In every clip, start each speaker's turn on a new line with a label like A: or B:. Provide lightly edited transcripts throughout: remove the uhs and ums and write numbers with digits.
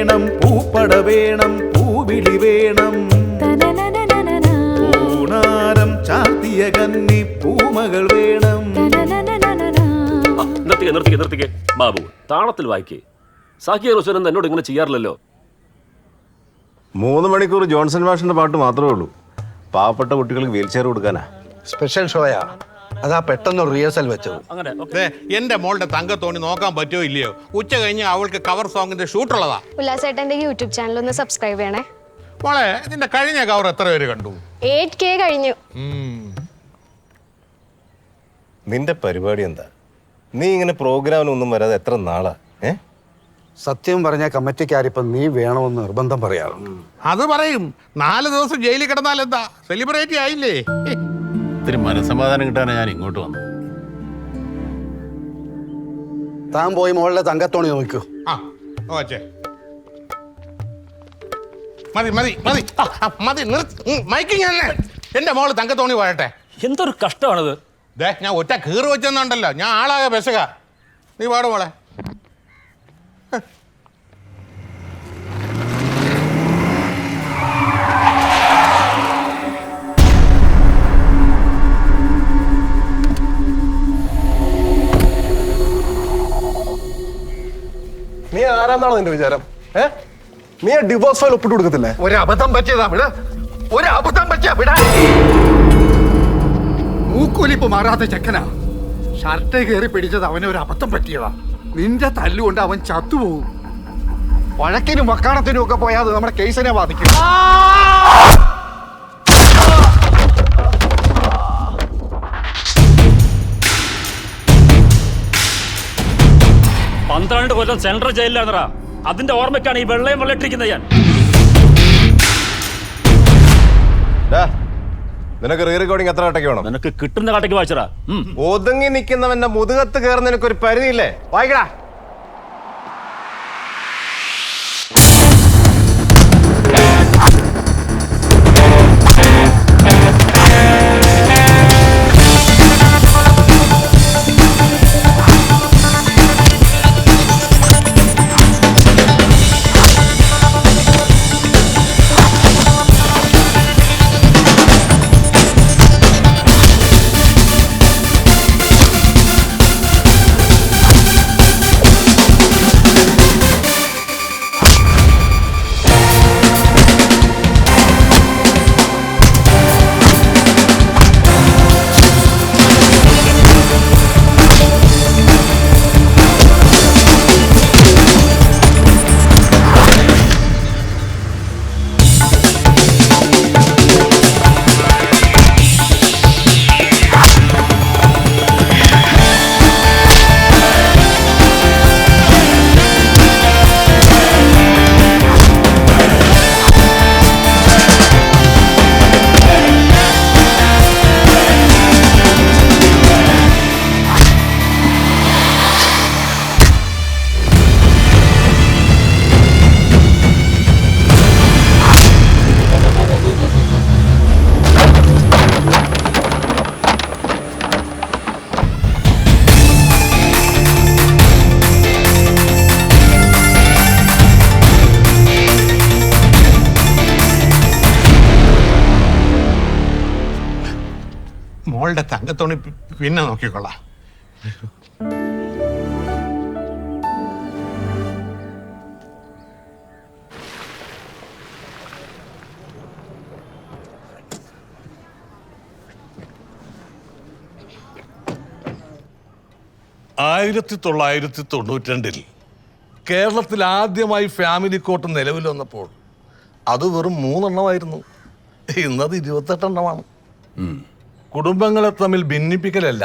A: വേണം, പൂപ്പട വേണം, പൂവിളി വേണം. പൂണാരം ചാർത്തിയ കന്നി പൂമകൾ വേണം.
B: നിർത്തിക്കേ ബാബു, താളത്തിൽ വായിക്കേ. സാക്കിയ റോഷൻ എന്നോട് ഇങ്ങനെ ചെയ്യാറില്ലല്ലോ.
C: 3 മണിക്കൂർ ജോൺസൺ മാഷിന്റെ പാട്ട് മാത്രമേ ഉള്ളൂ. പാവപ്പെട്ട കുട്ടികൾക്ക് വീൽ ചെയർ കൊടുക്കാനാ.
D: സ്പെഷ്യൽ ഷോയാ, അതാ പെട്ടെന്ന് റിഹേഴ്സൽ വെച്ചത്.
E: എന്റെ മോളുടെ തങ്കത്തോണി നോക്കാൻ പറ്റുമോ ഇല്ലയോ? ഉച്ച കഴിഞ്ഞ് അവൾക്ക് കവർ സോങ്ങിന്റെ ഷൂട്ടുള്ളതാ.
F: ഉല്ലാസേട്ടന്റെ യൂട്യൂബ് ചാനൽ ഒന്ന് സബ്സ്ക്രൈബ് ചെയ്യണേ.
E: മോളെ, ഇതിന്റെ കഴിഞ്ഞ കവർ എത്ര പേര് കണ്ടു?
F: 8K കഴിഞ്ഞു.
C: നിന്റെ പരിപാടി എന്താ? നീ ഇങ്ങനെ പ്രോഗ്രാമിനൊന്നും വരാതെ എത്ര നാളാ?
D: സത്യം പറഞ്ഞ കമ്മിറ്റിക്കാരിപ്പം നീ വേണമെന്ന് നിർബന്ധം പറയാറും.
E: അത് പറയും. 4 ദിവസം ജയിലിൽ കിടന്നാൽ എന്താ, സെലിബ്രിറ്റി ആയില്ലേ?
G: ഇത്തിരി മനസ്സമാധാനം കിട്ടാനാ ഞാൻ ഇങ്ങോട്ട് വന്നു.
D: താൻ പോയി മോളുടെ തങ്കത്തോണി നോക്കൂ.
E: മതി മതി മതി മതി, മൈക്കിങ് തന്നെ. എന്റെ മോള് തങ്കത്തോണി പോയട്ടെ.
B: എന്തൊരു കഷ്ടമാണത്.
E: ഞാൻ ഒറ്റ കീറ് വെച്ചെന്നുണ്ടല്ലോ, ഞാൻ ആളാകെ പെശക. നീ പാടും മോളെ.
C: നീ ആരാന്നാണോ നിന്റെ വിചാരം? നീ ഡിവോഴ്സ് ഫയൽ ഒപ്പിട്ട് കൊടുക്കത്തില്ലേ?
D: ഒരു അബദ്ധം പറ്റിയതാ, വിട. ഒരു അബദ്ധം പറ്റിയ വിട. മൂക്കൊലിപ്പ് മാറാത്ത ചെക്കനാ. ഷർട്ട് കയറി പിടിച്ചത് അവന് ഒരു അബദ്ധം പറ്റിയതാ. നിന്റെ തല്ലുകൊണ്ട് അവൻ ചത്തുപോകും. വഴക്കിനും വക്കാണത്തിനും ഒക്കെ പോയാൽ അത് നമ്മുടെ കേസിനെ ബാധിക്കും.
B: 12 കൊല്ലം സെൻട്രൽ ജയിലിലാണറാ. അതിന്റെ ഓർമ്മയ്ക്കാണ് ഈ വെള്ളയും വെള്ളയിട്ടിരിക്കുന്നത് ഞാൻ.
C: നിനക്ക് റീ റെക്കോർഡിംഗ് എത്ര കട്ടയ്ക്ക് വേണം?
B: നിനക്ക് കിട്ടുന്ന കട്ടയ്ക്ക് വായിച്ചടാ.
C: ഒതുങ്ങി നിൽക്കുന്നവന്റെ മുതുകത്ത് കയറുന്ന നിനക്കൊരു പരിധിയില്ലേ? വായിക്കടാ.
E: മോളുടെ തങ്കത്തോണി പിന്നെ നോക്കിക്കൊള്ളാം.
H: ിൽ കേരളത്തിൽ ആദ്യമായി ഫാമിലി കോർട്ട് നിലവിൽ വന്നപ്പോൾ അത് വെറും 3 എണ്ണമായിരുന്നു. ഇന്നത് 28 എണ്ണമാണ്. കുടുംബങ്ങളെ തമ്മിൽ ഭിന്നിപ്പിക്കലല്ല,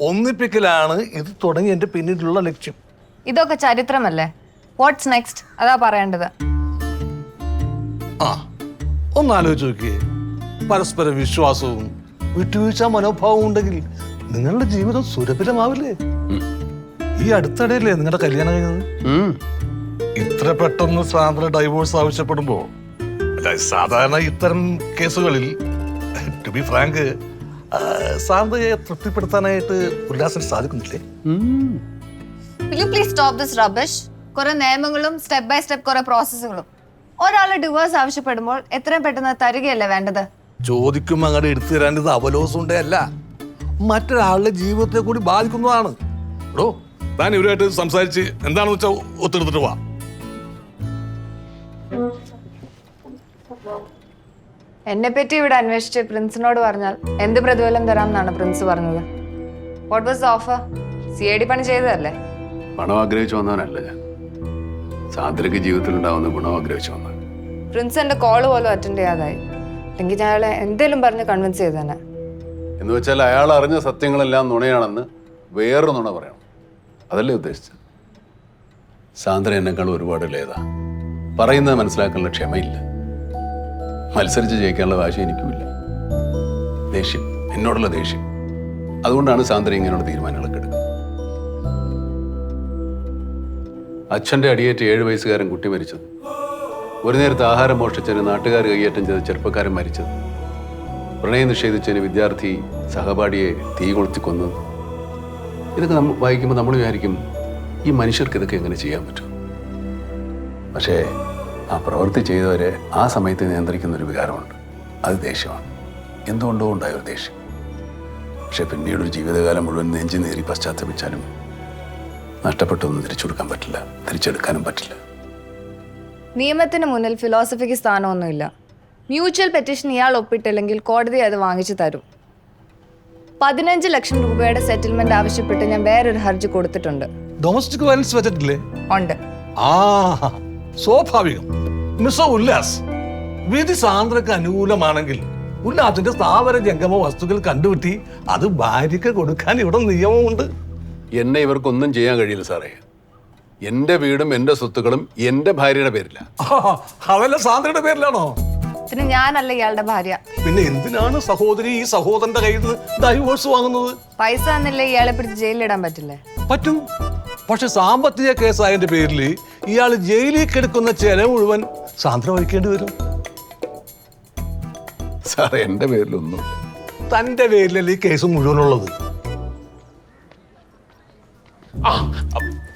H: ഒന്നിപ്പിക്കലാണ് ഇത് തുടങ്ങി എന്റെ പിന്നിലുള്ള ലക്ഷ്യം.
I: ഇതൊക്കെ ചരിത്രമല്ലേ? What's next? അതാ പറയേണ്ടത്.
H: ഒന്നാലോചിച്ച് നോക്കിയേ. പരസ്പര വിശ്വാസവും വിട്ടുവീഴ്ച മനോഭാവവും ഉണ്ടെങ്കിൽ നിങ്ങളുടെ ജീവിതം സുരഭിലമാവില്ലേ? ഈ അടുത്തിടെയല്ലേ നിങ്ങളുടെ കല്യാണം കഴിഞ്ഞത്? ഇത്ര പെട്ടെന്ന് സാന്ദ്ര ഡൈവോഴ്സ് ആവശ്യപ്പെടുമ്പോ സാധാരണ ഇത്തരം കേസുകളിൽ ടു ബി ഫ്രാങ്ക് സാന്ദ്രയെ തൃപ്തിപ്പെടുത്താനായിട്ട് ഉല്ലാസിന് സാധിക്കുന്നില്ലേ?
I: Will you please stop this rubbish? കുറെ നിയമങ്ങളും സ്റ്റെപ്പ് ബൈ സ്റ്റെപ്പ് കുറെ പ്രോസസ്സുകളും. ഒരാൾ ഡിവോഴ്സ് ആവശ്യപ്പെടുമ്പോൾ എത്രയും പെട്ടെന്ന് തരികയല്ലേ വേണ്ടത്?
H: ചോദിക്കുമ്പോൾ അങ്ങോട്ട് എടുത്തു തരേണ്ടത് അവലോസുണ്ടേ അല്ല, മറ്റൊരാളുടെ ജീവിതത്തെ കൂടി ബാധിക്കുന്നതാണ്. എടോ, താൻ ഇവരുമായിട്ട് സംസാരിച്ച് എന്താണെന്ന് വെച്ചാൽ ഒത്തെടുത്തിട്ട് പോവാ.
I: എന്നെ പറ്റി ഇവിടെ അന്വേഷിച്ച് പ്രിൻസിനോട് പറഞ്ഞാൽ എന്ത് പ്രതിഫലം തരാമെന്നാണ് പ്രിൻസ് പറഞ്ഞത്. What was the offer? CID പണി ചെയ്തതല്ലേ?
G: പണം ആഗ്രഹിച്ചു വന്നവനല്ല ഞാൻ. സാന്ദ്രയ്ക്ക് ജീവിതത്തിൽ ഉണ്ടാവുന്ന ഗുണം ആഗ്രഹിച്ചു വന്നത്.
I: പ്രിൻസ് എന്റെ കോള് പോലും അറ്റൻഡ് ചെയ്യാതായി. അല്ലെങ്കിൽ ഞാൻ അയാളെ എന്തേലും പറഞ്ഞ് കൺവിൻസ് ചെയ്തേനെ.
G: എന്ന് വെച്ചാൽ അയാൾ അറിഞ്ഞ സത്യങ്ങളെല്ലാം നുണയാണെന്ന് വേറെ നുണ പറയണം, അതല്ലേ ഉദ്ദേശിച്ചത്? സാന്ദ്ര എന്നെക്കാൾ ഒരുപാട് ലേതാ. പറയുന്നത് മനസ്സിലാക്കാനുള്ള ക്ഷമയില്ല, മത്സരിച്ച് ജയിക്കാനുള്ള വാശി എനിക്കുമില്ല. ദേഷ്യം, എന്നോടുള്ള ദേഷ്യം. അതുകൊണ്ടാണ് സാന്ദ്ര ഇങ്ങനെയുള്ള തീരുമാനങ്ങളൊക്കെ എടുക്കുന്നത്. അച്ഛൻ്റെ അടിയേറ്റ് 7 വയസ്സുകാരൻ കുട്ടി മരിച്ചത്, ഒരു നേരത്തെ ആഹാരം മോഷ്ടിച്ചതിന് നാട്ടുകാർ കൈയേറ്റം ചെയ്ത ചെറുപ്പക്കാരൻ മരിച്ചത്, പ്രണയം നിഷേധിച്ചതിന് വിദ്യാർത്ഥി സഹപാഠിയെ തീ കൊളുത്തി കൊന്നത്, ഇതൊക്കെ നമ്മൾ വായിക്കുമ്പോൾ നമ്മൾ വിചാരിക്കും ഈ മനുഷ്യർക്ക് ഇതൊക്കെ എങ്ങനെ ചെയ്യാൻ പറ്റും? പക്ഷേ ആ പ്രവൃത്തി ചെയ്തവരെ ആ സമയത്ത് നിയന്ത്രിക്കുന്ന ഒരു വികാരമുണ്ട്, അത് ദേഷ്യമാണ്. എന്തുകൊണ്ടോ ഉണ്ടായ ഒരു ദേഷ്യം. പക്ഷെ പിന്നീട് ഒരു ജീവിതകാലം മുഴുവൻ നെഞ്ചി നേറി പശ്ചാത്തപിച്ചാലും നഷ്ടപ്പെട്ടൊന്നും തിരിച്ചെടുക്കാൻ പറ്റില്ല, തിരിച്ചെടുക്കാനും പറ്റില്ല.
I: നിയമത്തിന് മുന്നിൽ ഫിലോസഫിക്ക് സ്ഥാനമൊന്നുമില്ല. മ്യൂച്വൽ പെറ്റീഷൻ ഇയാൾ ഒപ്പിട്ടില്ലെങ്കിൽ കോടതി അത് വാങ്ങിച്ചു തരും. 15 ലക്ഷം രൂപയുടെ സെറ്റിൽമെന്റ് ആവശ്യപ്പെട്ട് ഞാൻ വേറൊരു ഹർജി കൊടുത്തിട്ടുണ്ട്.
H: ഡൊമസ്റ്റിക് വയലൻസ് വെച്ചിട്ടില്ലേ?
I: ഉണ്ട്.
H: ആ, സ്വാഭാവികം. മിസ്റ്റർ ഉല്ലാസ്, വിധി സാന്ദ്രക്ക് അനുകൂലമാണെങ്കിൽ ഉല്ലാസിന്റെ സ്ഥാവര ജംഗമ വസ്തുക്കൾ കണ്ടുപിട്ടി അത് ഭാര്യയ്ക്ക് കൊടുക്കാൻ ഇവിടെ നിയമമുണ്ട്.
G: എന്നെ ഇവർക്കൊന്നും ചെയ്യാൻ കഴിയില്ല സാറേ. എൻ്റെ വീടും എൻ്റെ സ്വത്തുക്കളും എൻ്റെ ഭാര്യയുടെ പേരില്ല.
H: അതല്ല സാന്ദ്രയുടെ പേരിലാണോ?
I: പിന്നെ ഞാനല്ല ഇയാളുടെ ഭാര്യ.
H: പിന്നെ എന്തിനാണ് സഹോദരി ഈ സഹോദരന്റെ കയ്യിൽ നിന്ന് ഡൈവോഴ്സ് വാങ്ങുന്നത്?
I: പൈസ തന്നില്ലേ ഇയാളെ പിടിച്ച് ജയിലിലിടാൻ പറ്റില്ലേ?
H: പറ്റും. പക്ഷെ സാമ്പത്തിക കേസായതിന്റെ പേരിൽ ഇയാൾ ജയിലിൽ കിടക്കുന്ന ചെലവ് മുഴുവൻ സാന്ദ്ര വഹിക്കേണ്ടി വരും.
G: സാറേ, എൻ്റെ പേരിലൊന്നും.
H: തന്റെ പേരിലല്ലേ ഈ കേസ് മുഴുവനുള്ളത്?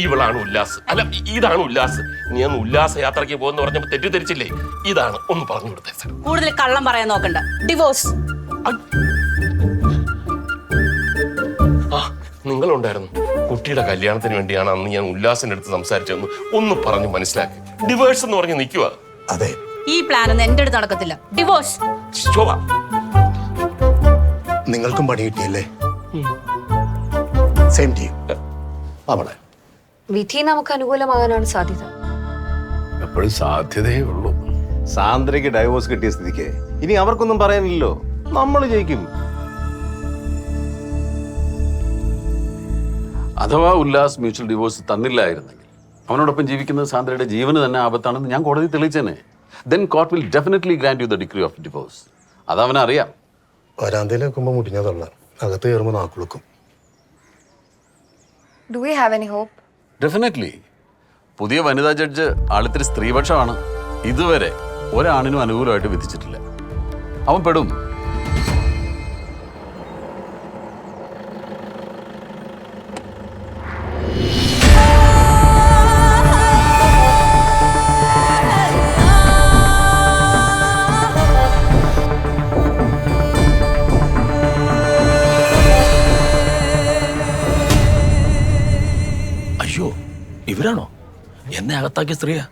B: ഇവളാണ് ഉല്ലാസ്. അല്ല, ഇതാണ് ഉല്ലാസ്. നീ അന്ന് ഉല്ലാസ യാത്രയ്ക്ക് പോകുന്ന പറഞ്ഞപ്പോൾ തെറ്റിദ്ധരിച്ചില്ലേ? ഇതാണ്. ഒന്ന് പറഞ്ഞു കൊടുത്തേ സാർ.
J: കൂടുതൽ കള്ളം പറയാൻ നോക്കണ്ട. ഡിവോഴ്സ്.
B: നിങ്ങളുണ്ടായിരുന്നു. കുട്ടിയുടെ കല്യാണത്തിന് വേണ്ടിയാണ് അന്ന് ഞാൻ ഉല്ലാസിന്റെ അടുത്ത് സംസാരിച്ചതെന്ന് ഒന്ന് പറഞ്ഞു മനസ്സിലാക്കി. ഡിവോഴ്സ് എന്ന് പറഞ്ഞ് നിൽക്കുക.
C: അതെ,
J: ഈ പ്ലാൻ ഒന്നും എന്റെ അടുത്ത് നടക്കത്തില്ല. ഡിവോഴ്സ്.
B: ശോഭ,
C: നിങ്ങൾക്കും പണി കിട്ടിയല്ലേ? Same team. അവളെ
I: വിധി നമുക്ക് അനുകൂലമാകാനാണ് സാധ്യത.
G: എപ്പോഴും സാധ്യതയേ ഉള്ളൂ.
C: സാന്ദ്രയ്ക്ക് ഡൈവോഴ്സ് കിട്ടിയ സ്ഥിതിക്ക് ഇനി അവർക്കൊന്നും പറയാനില്ലല്ലോ, നമ്മൾ ജയിക്കും.
G: അഥവാ ഉല്ലാസ് മ്യൂച്വൽ ഡിവോഴ്സ് തന്നില്ലായിരുന്നെങ്കിൽ അവനോടൊപ്പം ജീവിക്കുന്നത് സാന്ദ്രയുടെ ജീവന് തന്നെ ആപത്താണെന്ന് ഞാൻ കോടതി തെളിയിച്ചേനെ. Then court will definitely grant you the degree of divorce. അതവനറിയാം.
C: വരാന്തയിൽ വെക്കുമ്പോൾ മുടിഞ്ഞതുള്ള അകത്ത് കയറുമ്പോൾ നാക്കുളുക്കും.
I: Do we have any hope?
G: Definitely. പുതിയ വനിതാ ജഡ്ജ് ആളിത്തിരി സ്ത്രീപക്ഷമാണ്. ഇതുവരെ ഒരാണിനും അനുകൂലമായിട്ട് വിധിച്ചിട്ടില്ല. അവൻ പെടും.
B: അയ്യോ, ഇവരാണോ എന്നെ അകത്താക്കിയ സ്ത്രീയാ?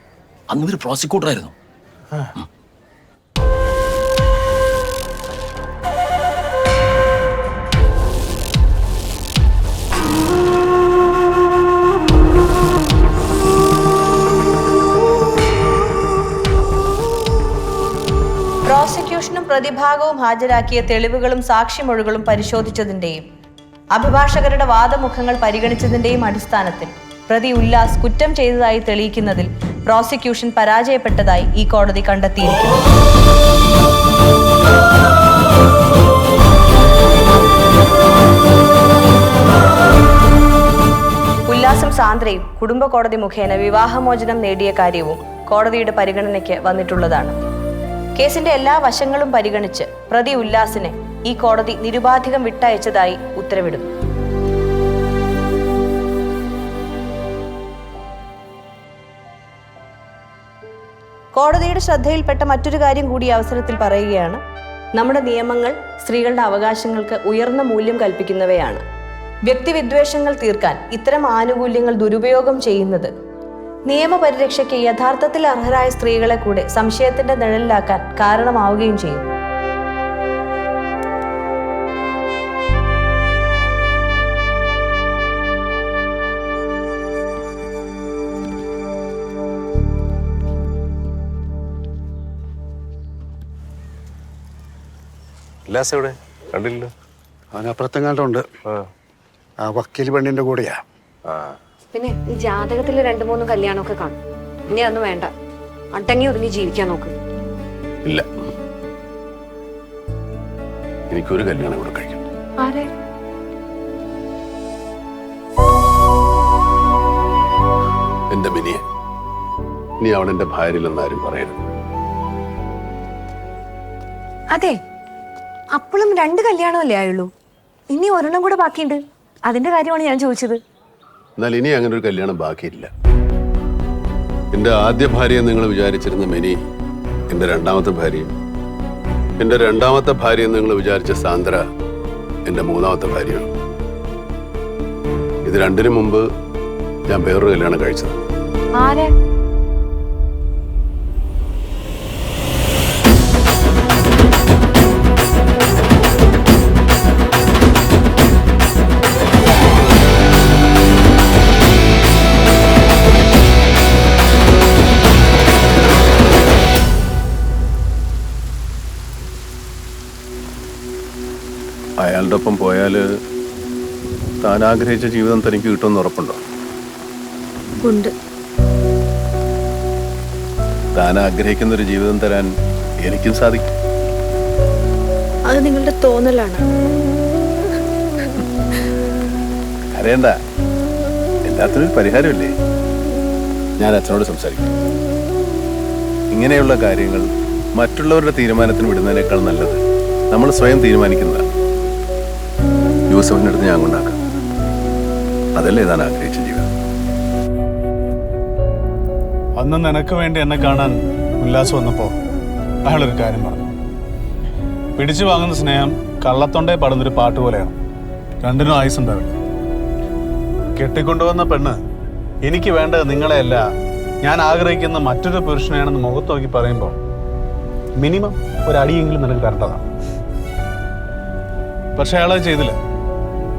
B: അന്ന് ഇവര് പ്രോസിക്യൂട്ടർ ആയിരുന്നു.
J: പ്രോസിക്യൂഷനും പ്രതിഭാഗവും ഹാജരാക്കിയ തെളിവുകളും സാക്ഷിമൊഴികളും പരിശോധിച്ചതിന്റെയും അഭിഭാഷകരുടെ വാദമുഖങ്ങൾ പരിഗണിച്ചതിന്റെയും അടിസ്ഥാനത്തിൽ പ്രതി ഉല്ലാസ് കുറ്റം ചെയ്തതായി തെളിയിക്കുന്നതിൽ പ്രോസിക്യൂഷൻ പരാജയപ്പെട്ടതായി ഈ കോടതി കണ്ടെത്തിയിരിക്കുന്നു. ഉല്ലാസും സാന്ദ്രയും കുടുംബ കോടതി മുഖേന വിവാഹമോചനം നേടിയ കാര്യവും കോടതിയുടെ പരിഗണനയ്ക്ക് വന്നിട്ടുള്ളതാണ്. കേസിന്റെ എല്ലാ വശങ്ങളും പരിഗണിച്ച് പ്രതി ഉല്ലാസിനെ ഈ കോടതി നിരുപാധികം വിട്ടയച്ചതായി ഉത്തരവിടുന്നു. കോടതിയുടെ ശ്രദ്ധയിൽപ്പെട്ട മറ്റൊരു കാര്യം കൂടി അവസരത്തിൽ പറയുകയാണ്. നമ്മുടെ നിയമങ്ങൾ സ്ത്രീകളുടെ അവകാശങ്ങൾക്ക് ഉയർന്ന മൂല്യം കൽപ്പിക്കുന്നവയാണ്. വ്യക്തിവിദ്വേഷങ്ങൾ തീർക്കാൻ ഇത്തരം ആനുകൂല്യങ്ങൾ ദുരുപയോഗം ചെയ്യുന്നത് നിയമപരിരക്ഷയ്ക്ക് യഥാർത്ഥത്തിൽ അർഹരായ സ്ത്രീകളെ കൂടെ സംശയത്തിന്റെ നിഴലിലാക്കാൻ കാരണമാവുകയും ചെയ്യും.
C: ഉല്ലാസ് എവിടെ? കണ്ടില്ലല്ലോ.
D: അവനപ്പുറത്തെങ്ങാണ്ടുണ്ട്. ആ വക്കീൽ പെണ്ണിന്റെ കൂടെയാ.
F: പിന്നെ ഈ ജാതകത്തിൽ 2-3 കല്യാണമൊക്കെ കാണും. ഇനി അതൊന്നും വേണ്ട, അടങ്ങി ഒതുങ്ങി ജീവിക്കാൻ നോക്ക്.
G: ഇല്ല, എനിക്കൊരു കല്യാണം കൂടെ കഴിക്കണം.
F: ആരെ?
G: എന്റെ മിനിയെ. നീ അവൾ എന്റെ ഭാര്യയിലെന്നാരും പറയരുത്.
F: അതെ, അപ്പോഴും 2 കല്യാണമല്ലേ ആയുള്ളൂ. ഇനി ഒരെണ്ണം കൂടെ ബാക്കിയുണ്ട്. അതിന്റെ കാര്യമാണ് ഞാൻ ചോദിച്ചത്.
G: എന്നാൽ ഇനി അങ്ങനെ ഒരു കല്യാണം ബാക്കിയില്ല. എന്റെ ആദ്യ ഭാര്യയെ നിങ്ങൾ വിചാരിച്ചിരുന്ന മിനി എന്റെ രണ്ടാമത്തെ ഭാര്യയും, എന്റെ രണ്ടാമത്തെ ഭാര്യയെ നിങ്ങൾ വിചാരിച്ച സാന്ദ്ര എന്റെ മൂന്നാമത്തെ ഭാര്യയാണ്. ഇത് രണ്ടിനും മുമ്പ് ഞാൻ വേറൊരു കല്യാണം കഴിച്ചത്.
F: ആരെ?
G: അയാളുടെ ഒപ്പം പോയാൽ താൻ ആഗ്രഹിച്ച ജീവിതം തനിക്ക് കിട്ടുമെന്ന് ഉറപ്പുണ്ടോ?
F: ഉണ്ട്.
G: താൻ ആഗ്രഹിക്കുന്ന ഒരു ജീവിതം തരാൻ എനിക്കും സാധിക്കും.
F: അത് നിങ്ങളുടെ തോന്നലാണ്.
G: അറിയണ്ട, എല്ലാത്തിനും പരിഹാരമില്ലേ? ഞാൻ അച്ഛനോട് സംസാരിക്കും. ഇങ്ങനെയുള്ള കാര്യങ്ങൾ മറ്റുള്ളവരുടെ തീരുമാനത്തിന് വിടുന്നതിനേക്കാൾ നല്ലത് നമ്മൾ സ്വയം തീരുമാനിക്കുന്നതാണ്. യൂസഫിൻ്റെ അടുത്ത് ഞാൻ കൊണ്ടാക്കാം. അതല്ലേ താൻ ആഗ്രഹിച്ച ജീവിതം.
K: അന്ന് നിനക്ക് വേണ്ടി എന്നെ കാണാൻ ഉല്ലാസ് വന്നപ്പോൾ അയാളൊരു കാര്യം പറഞ്ഞു. പിടിച്ചു വാങ്ങുന്ന സ്നേഹം കള്ളത്തൊണ്ടേ പാടുന്നൊരു പാട്ട് പോലെയാണ്. രണ്ടിനും ആയുസുണ്ടാവില്ല. കെട്ടിക്കൊണ്ടുവന്ന പെണ്ണ് എനിക്ക് വേണ്ടത് നിങ്ങളെയല്ല, ഞാൻ ആഗ്രഹിക്കുന്ന മറ്റൊരു പുരുഷനെയാണെന്ന് മുഖത്ത് നോക്കി പറയുമ്പോൾ മിനിമം ഒരു അടിയെങ്കിലും നിനക്ക് തരേണ്ടതാണ്. പക്ഷെ അയാളത് ചെയ്തില്ല.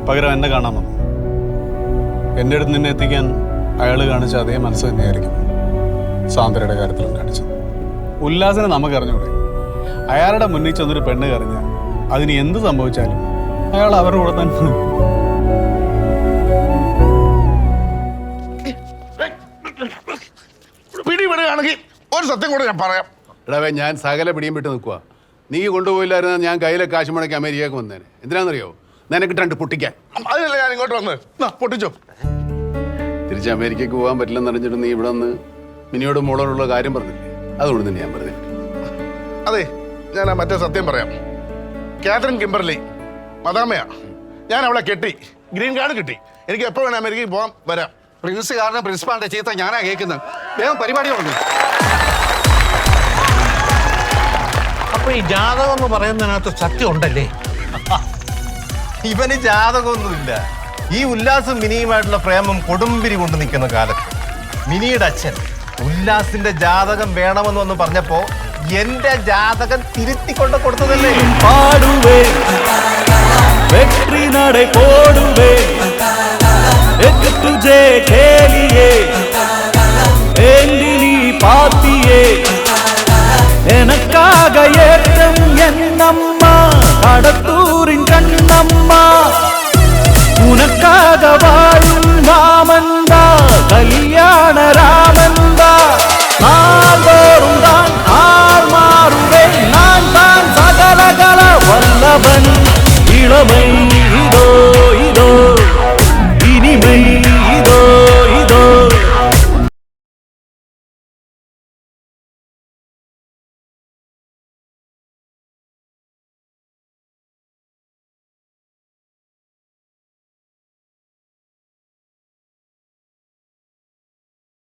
K: പകരം എന്നെ കാണാൻ വന്നു. എൻ്റെ അടുത്ത് നിന്നെ എത്തിക്കാൻ അയാൾ കാണിച്ച അതേ മനസ്സ് തന്നെയായിരിക്കും സാന്ദ്രയുടെ കാര്യത്തിലും കാണിച്ചത്. ഉല്ലാസിനെ നമുക്കറിഞ്ഞൂടെ? അയാളുടെ മുന്നിൽ ചെന്നൊരു പെണ്ണ് കറിഞ്ഞാൽ അതിന് എന്ത് സംഭവിച്ചാലും അയാൾ അവരുടെ കൂടെ തന്നെ.
D: പിടിപെടുകയാണെങ്കിൽ ഒരു സത്യം കൂടെ ഞാൻ പറയാം.
G: എടാവേ, ഞാൻ സകല പിടിയും വിട്ട് നിൽക്കുക. നീ കൊണ്ടുപോയില്ലായിരുന്ന ഞാൻ കയ്യിലെ കാശ് മുടക്കി അമേരിക്കക്ക് വന്നേനെ. എന്തിനാണെന്നറിയോ? നിനക്കിട്ട് 2 പൊട്ടിക്കാൻ.
D: അതിനല്ലേ ഞാൻ ഇങ്ങോട്ട് വന്ന് പൊട്ടിച്ചോ.
G: തിരിച്ച് അമേരിക്കക്ക് പോകാൻ പറ്റില്ലെന്ന് അറിഞ്ഞിട്ട് നീ ഇവിടെ നിന്ന് മിനിയോട് മോളോടുള്ള കാര്യം പറഞ്ഞില്ലേ? അതുകൊണ്ട് തന്നെ ഞാൻ പറഞ്ഞു.
D: അതെ, ഞാൻ മറ്റേ സത്യം പറയാം. കാതറിൻ കിംബർലി മദാമയാ. ഞാൻ അവളെ കെട്ടി, ഗ്രീൻ കാർഡ് കിട്ടി. എനിക്ക് എപ്പോൾ വേണം അമേരിക്കയിൽ പോകാൻ വരാം. പ്രിൻസ് കാരണം പ്രിൻസിപ്പാളിന്റെ ചീത്ത ഞാനാ കേൾക്കുന്നത്. വേഗം പരിപാടി പറഞ്ഞു.
E: അപ്പൊ ഈ ജാതകം എന്ന് പറയുന്നതിനകത്ത് സത്യം ഉണ്ടല്ലേ?
C: ഇവന് ജാതകമൊന്നുമില്ല. ഈ ഉല്ലാസും മിനിയുമായിട്ടുള്ള പ്രേമം കൊടുമ്പിരി കൊണ്ട് നിൽക്കുന്ന കാലത്ത് മിനിയുടെ അച്ഛൻ ഉല്ലാസിന്റെ ജാതകം വേണമെന്ന് പറഞ്ഞപ്പോ എന്റെ ജാതകം തിരുത്തിക്കൊണ്ട് കൊടുത്തതല്ലേ?
A: പാടുവേ വെற்றி നടை போடுவே एक तुझे खेलिए ஏந்தி பாத்தியே எனக்காக ஏற்றம் என்னம்மா கடத்தூரின் கண்ணம்மா உனக்காக வாழும் மாமந்தா கல்யாண